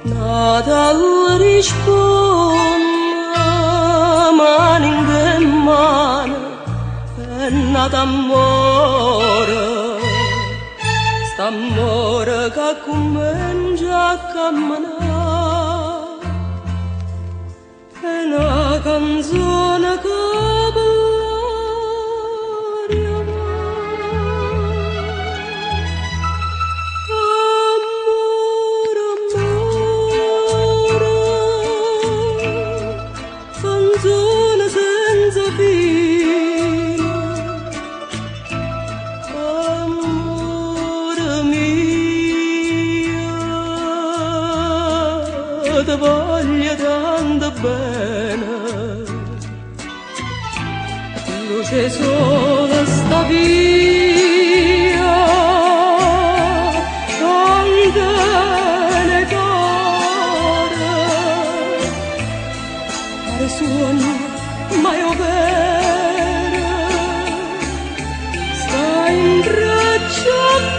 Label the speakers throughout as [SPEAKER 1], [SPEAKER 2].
[SPEAKER 1] nada risponde, manin de mano, penna d'amore, st'amore che comincia a camminare, è una canzone che ti voglio tanto bene, luce sola sta via, tante ne core, pare suono mai ovvero, sta in braccio a me.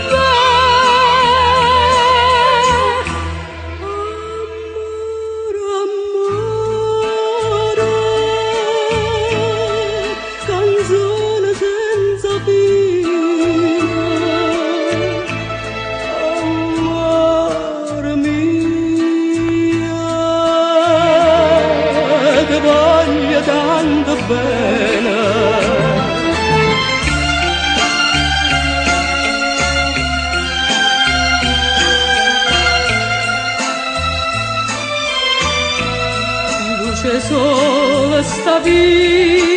[SPEAKER 1] Tanto bene, luce sola sta via.